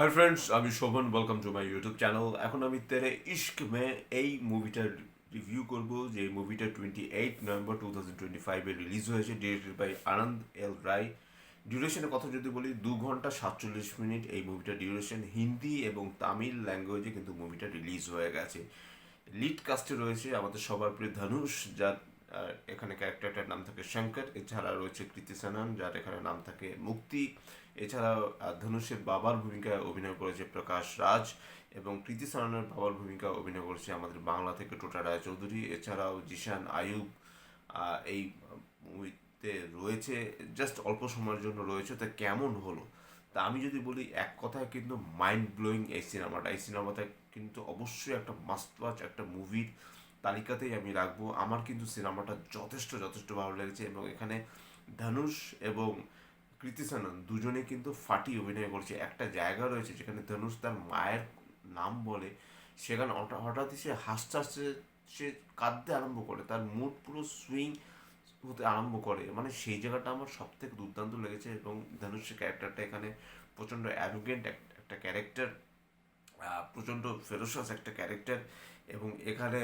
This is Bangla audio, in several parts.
হাই ফ্রেন্ডস, আমি Shovan. Welcome to my YouTube channel. এখন আমি তেরে ইশক মে এই মুভিটার রিভিউ করব, যে মুভিটা 28 নভেম্বর 2025-এ রিলিজ হয়েছে, ডিরেক্টেড বাই আনন্দ এল রায়। ডিউরেশনের কথা যদি বলি, 2 ঘন্টা 47 মিনিট এই মুভিটার ডিউরেশন। হিন্দি এবং তামিল ল্যাঙ্গুয়েজে কিন্তু মুভিটা রিলিজ হয়ে গেছে। লিড কাস্টে রয়েছে আমাদের সবার প্রিয় ধনুষ, যার এখানে ক্যারেক্টারটার নাম থাকে শঙ্কর। এছাড়া রয়েছে কৃতি সেনন, যার এখানে নাম থাকে মুক্তি। এছাড়াও ধনুষের বাবার ভূমিকায় অভিনয় করেছে প্রকাশ রাজ, এবং কৃতি সেননের বাবার ভূমিকা অভিনয় করেছে আমাদের বাংলা থেকে টোটা রায়চৌধুরী। এছাড়াও জিশান আয়ুব এই মুভিতে রয়েছে, জাস্ট অল্প সময়ের জন্য রয়েছে। তা কেমন হলো, তা আমি যদি বলি এক কথায় কিন্তু মাইন্ড ব্লোয়িং এই সিনেমাটা কিন্তু অবশ্যই একটা মাস্ট ওয়াচ, একটা মুভির তালিকাতেই আমি রাখবো। আমার কিন্তু সিনেমাটা যথেষ্ট যথেষ্ট ভালো লেগেছে, এবং এখানে ধনুষ এবং কৃতি সেনন দুজনে কিন্তু ফাটি অভিনয় করছে। একটা জায়গা রয়েছে যেখানে ধনুষ তার মায়ের নাম বলে, সেখানে হঠাৎই সে হাসতে হাসতে সে কাঁদতে আরম্ভ করে, তার মুড পুরো সুইং হতে আরম্ভ করে। মানে সেই জায়গাটা আমার সব থেকে দুর্দান্ত লেগেছে। এবং ধনুষের ক্যারেক্টারটা এখানে প্রচণ্ড অ্যারোগেন্ট একটা ক্যারেক্টার, প্রচণ্ড ফেরোসাস একটা ক্যারেক্টার। এবং এখানে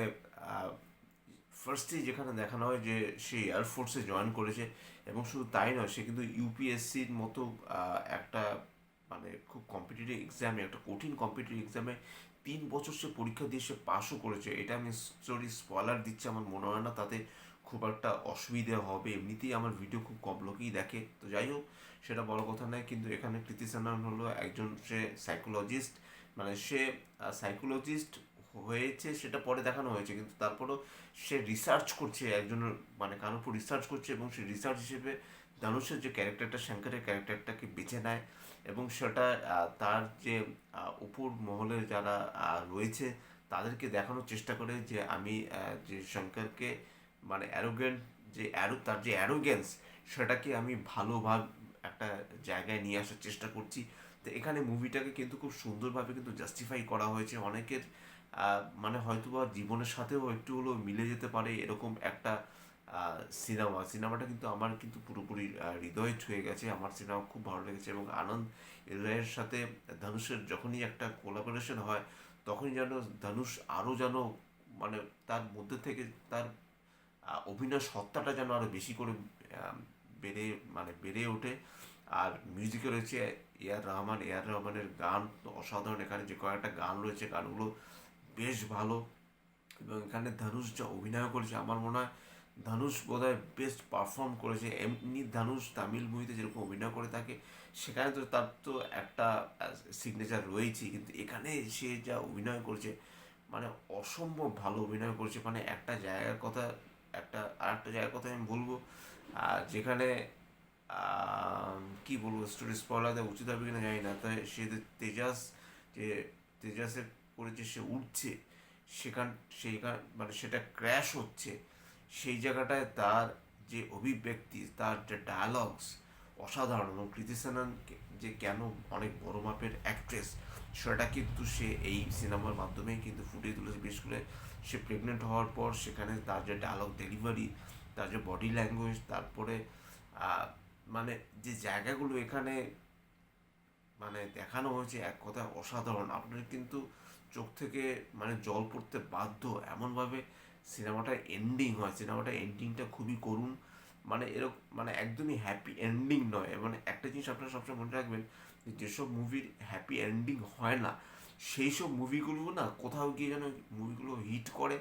ফার্স্টেই যেখানে দেখানো হয় যে সে এয়ারফোর্সে জয়েন করেছে, এবং শুধু তাই নয়, সে কিন্তু ইউপিএসসির মতো একটা মানে খুব কম্পিটিটিভ এক্সামে, একটা কঠিন কম্পিটিটিভ এক্সামে 3 বছর সে পরীক্ষা দিয়ে সে পাসও করেছে। এটা আমি স্টোরি স্পয়লার দিচ্ছি, আমার মনে হয় না তাতে খুব একটা অসুবিধা হবে। এমনিতেই আমার ভিডিও খুব কম লোকই দেখে, তো যাই হোক, সেটা বড় কথা নয়। কিন্তু এখানে কৃতি সেনন হলো একজন, সে সাইকোলজিস্ট। মানে সে সাইকোলজিস্ট হয়েছে সেটা পরে দেখানো হয়েছে, কিন্তু তারপরেও সে রিসার্চ করছে একজনের, মানে কারোর উপর রিসার্চ করছে, এবং সে রিসার্চ হিসেবে ধনুষের যে ক্যারেক্টারটা, শঙ্করের ক্যারেক্টারটাকে বেছে নেয়। এবং সেটা তার যে উপর মহলে যারা রয়েছে তাদেরকে দেখানোর চেষ্টা করে যে আমি যে শঙ্করকে, মানে অ্যারোগেন্ট, যে তার যে অ্যারোগেন্স, সেটাকে আমি ভালোভাবে একটা জায়গায় নিয়ে আসার চেষ্টা করছি। তো এখানে মুভিটাকে কিন্তু খুব সুন্দরভাবে কিন্তু জাস্টিফাই করা হয়েছে। অনেকের হয়তোবা জীবনের সাথেও একটু হলেও মিলে যেতে পারে এরকম একটা সিনেমাটা কিন্তু আমার কিন্তু পুরোপুরি হৃদয়ে ছুঁয়ে গেছে। আমার সিনেমা খুব ভালো লেগেছে। এবং আনন্দ রায়ের সাথে ধনুষের যখনই একটা কোলাবোরেশন হয়, তখনই যেন ধনুষ আরও যেন, মানে তার মধ্যে থেকে তার অভিনয় সত্তাটা যেন আরও বেশি করে আহ, বেড়ে বেড়ে ওঠে। আর মিউজিকে রয়েছে এ আর রহমানের গান তো অসাধারণ। এখানে যে কয়েকটা গান রয়েছে, গানগুলো বেশ ভালো। এবং এখানে ধনুষ যা অভিনয় করেছে, আমার মনে হয় ধনুষ বোধহয় বেস্ট পারফর্ম করেছে। এমনি ধনুষ তামিল মুভিতে যেরকম অভিনয় করে থাকে, সেখানে তো তার তো একটা সিগনেচার রয়েছেই, কিন্তু এখানে সে যা অভিনয় করেছে, মানে অসম্ভব ভালো অভিনয় করেছে। মানে একটা জায়গার কথা, আর একটা জায়গার কথা আমি বলবো, যেখানে কি বলবো, স্টোরি স্পয়লার দেওয়া উচিত হবে কিনা জানি না। তাই সে যে যে তেজাসে করে যে সে উঠছে, সেখান সেইখান মানে সেটা ক্র্যাশ হচ্ছে, সেই জায়গাটায় তার যে অভিব্যক্তি, তার যে ডায়ালগস অসাধারণ। এবং কৃতি সেনন যে কেন অনেক বড় মাপের অ্যাক্ট্রেস, সেটা কিন্তু সে এই সিনেমার মাধ্যমেই কিন্তু ফুটিয়ে তুলেছে। বিশেষ করে সে প্রেগনেন্ট হওয়ার পর সেখানে তার যে ডায়লগ ডেলিভারি, তার যে বডি ল্যাঙ্গুয়েজ, তারপরে মানে যে জায়গাগুলো এখানে দেখানো হয়েছে, এক কথায় অসাধারণ। আপনার কিন্তু চোখ থেকে জল পড়তে বাধ্য এমনভাবে সিনেমাটার এন্ডিং হয়। সিনেমাটার এন্ডিংটা খুবই করুণ, এরকম একদমই হ্যাপি এন্ডিং নয়। একটা জিনিস আপনারা সবসময় মনে রাখবেন, যে যেসব মুভির হ্যাপি এন্ডিং হয় না, সেই সব মুভিগুলো না কোথাও গিয়ে যেন মুভিগুলো হিট করে,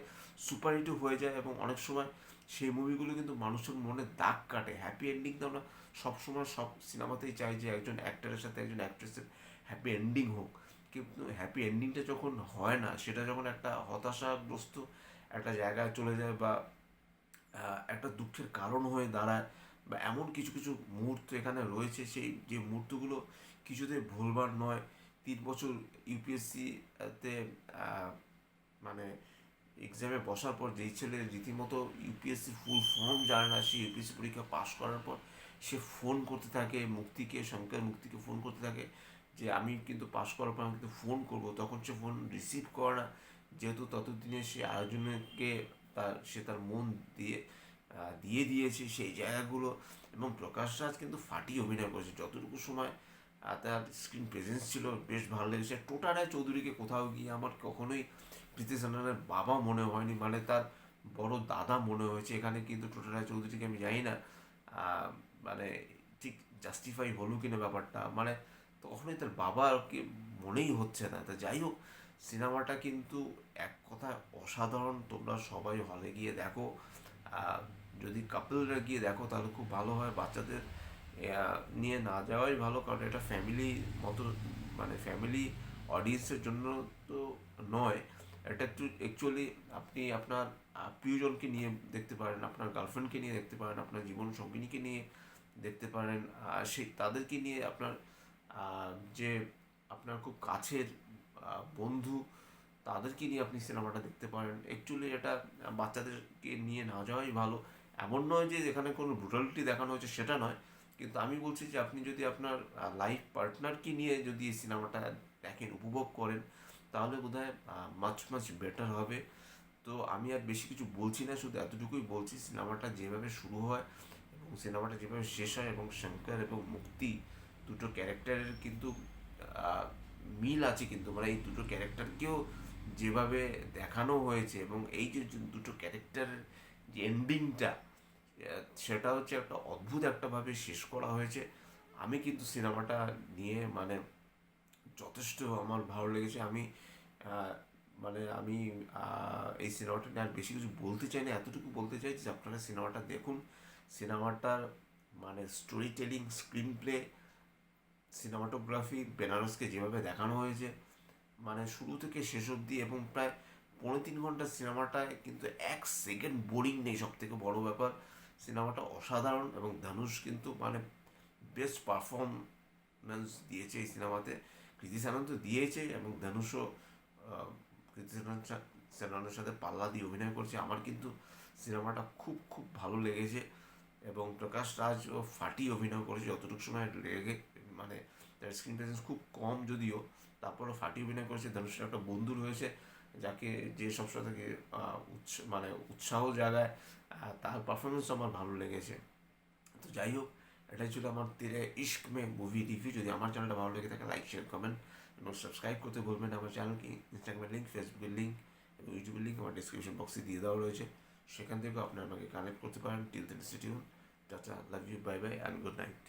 সুপার হিটও হয়ে যায়। এবং অনেক সময় সেই মুভিগুলো কিন্তু মানুষের মনে দাগ কাটে। হ্যাপি এন্ডিং তো আমরা সবসময় সব সিনেমাতেই চাই যে একজন অ্যাক্টরের সাথে একজন অ্যাক্ট্রেসের হ্যাপি এন্ডিং হোক, কিন্তু হ্যাপি এন্ডিংটা যখন হয় না, সেটা যখন একটা হতাশাগ্রস্ত একটা জায়গায় চলে যায়, বা একটা দুঃখের কারণ হয়ে দাঁড়ায়, বা এমন কিছু কিছু মুহূর্ত এখানে রয়েছে, সেই যে মুহূর্তগুলো কিছুতেই ভুলবার নয়। 3 বছর ইউপিএসসিতে মানে এক্সামে বসার পর যেই ছেলে রীতিমতো ইউপিএসসি ফুল ফর্ম জানে না, সে ইউপিএসসি পরীক্ষা পাশ করার পর সে ফোন করতে থাকে মুক্তিকে ফোন করতে থাকে যে আমি কিন্তু পাশ করার পর আমি কিন্তু ফোন করবো। তখন সে ফোন রিসিভ করে না, যেহেতু ততদিনে সে আরেকজনকে তার মন দিয়ে দিয়েছে সেই জায়গাগুলো। এবং প্রকাশ রাজ কিন্তু ফাটিয়ে অভিনয় করেছে। যতটুকু সময় তার স্ক্রিন প্রেজেন্স ছিল বেশ ভালো লেগেছে। টোটা রায় চৌধুরীকে কোথাও গিয়ে আমার কখনোই কৃতি সেনানের বাবা মনে হয়নি, মানে তার বড় দাদা মনে হয়েছে এখানে। কিন্তু টোটা রায় চৌধুরীকে আমি জানি না মানে ঠিক জাস্টিফাই হলো কিনা ব্যাপারটা, মানে কখনোই তার বাবাকে মনেই হচ্ছে না। তা যাই হোক, সিনেমাটা কিন্তু এক কথায় অসাধারণ। তোমরা সবাই হলে গিয়ে দেখো। আহ, যদি কাপলরা গিয়ে দেখো তাহলে খুব ভালো হয়। বাচ্চাদের নিয়ে না যাওয়াই ভালো, কারণ এটা ফ্যামিলি মতো, মানে ফ্যামিলি অডিয়েন্সের জন্য তো নয়। এটা একটু অ্যাকচুয়ালি আপনি আপনার প্রিয়জনকে নিয়ে দেখতে পারেন, আপনার গার্লফ্রেন্ডকে নিয়ে দেখতে পারেন, আপনার জীবন সঙ্গিনীকে নিয়ে দেখতে পারেন, সেই তাদেরকে নিয়ে আপনার যে আপনার খুব কাছের বন্ধু, তাদেরকে নিয়ে আপনি সিনেমাটা দেখতে পারেন। অ্যাকচুয়ালি এটা বাচ্চাদেরকে নিয়ে না যাওয়াই ভালো। এমন নয় যে এখানে কোনো ব্রুটালিটি দেখানো হয়েছে, সেটা নয়। কিন্তু আমি বলছি যে আপনি যদি আপনার লাইফ পার্টনারকে নিয়ে যদি এই সিনেমাটা দেখেন, উপভোগ করেন, তাহলে বোধ হয় মাচ মাচ বেটার হবে। তো আমি আর বেশি কিছু বলছি না, শুধু এতটুকুই বলছি, সিনেমাটা যেভাবে শুরু হয় এবং সিনেমাটা যেভাবে শেষ হয়, এবং শঙ্কর এবং মুক্তি দুটো ক্যারেক্টারের কিন্তু আহ, মিল আছে কিন্তু, মানে এই দুটো ক্যারেক্টারকেও যেভাবে দেখানো হয়েছে, এবং এই যে দুটো ক্যারেক্টারের যে এন্ডিংটা, সেটা হচ্ছে একটা অদ্ভুত একটাভাবে শেষ করা হয়েছে। আমি কিন্তু সিনেমাটা নিয়ে মানে যথেষ্ট আমার ভালো লেগেছে। আমি আহ, মানে আমি এই সিনেমাটা নিয়ে আর বেশি কিছু বলতে চাই না, এতটুকু বলতে চাই যে আপনারা সিনেমাটা দেখুন। সিনেমাটার মানে storytelling, screenplay, cinematography, বেনারসকে যেভাবে দেখানো হয়েছে, মানে শুরু থেকে শেষ অবধি, এবং প্রায় 3.5 ঘন্টার সিনেমাটায় কিন্তু 1 সেকেন্ড বোরিং নেই, সব থেকে বড় ব্যাপার। সিনেমাটা অসাধারণ, এবং ধনুষ কিন্তু মানে বেস্ট পারফরমেন্স দিয়েছে এই সিনেমাতে। কৃতি সেনন তো দিয়েছে, এবং ধনুষও কৃতি সেননের সাথে পাল্লা দিয়ে অভিনয় করছে। আমার কিন্তু সিনেমাটা খুব খুব ভালো লেগেছে, এবং প্রকাশ রাজও ফাটিয়ে অভিনয় করেছে যতটুকু সময় লেগে, মানে তার স্ক্রিন প্রেজেন্স খুব কম যদিও, তারপরও ফাটিয়ে অভিনয় করেছে। ধনুষের একটা বন্ধু রয়েছে যাকে, যে সবসময় তাকে মানে উৎসাহ জাগায়, তার পারফরমেন্স আমার ভালো লেগেছে। তো যাই হোক, এটাই ছিল আমার তেরে ইশক মে মুভি রিভিউ। যদি আমার চ্যানেলটা ভালো লেগে থাকে, লাইক, শেয়ার, কমেন্ট এবং সাবস্ক্রাইব করতে বলবেন না। আমার চ্যানেলকে ইনস্টাগ্রামের লিঙ্ক, ফেসবুকের লিঙ্ক এবং ইউটিউবের লিঙ্ক আমার ডিসক্রিপশন বক্সে দিয়ে দেওয়া রয়েছে, সেখান থেকেও আপনি আমাকে কানেক্ট করতে পারেন। Till then stay tune, tata, love you, bye bye and good night.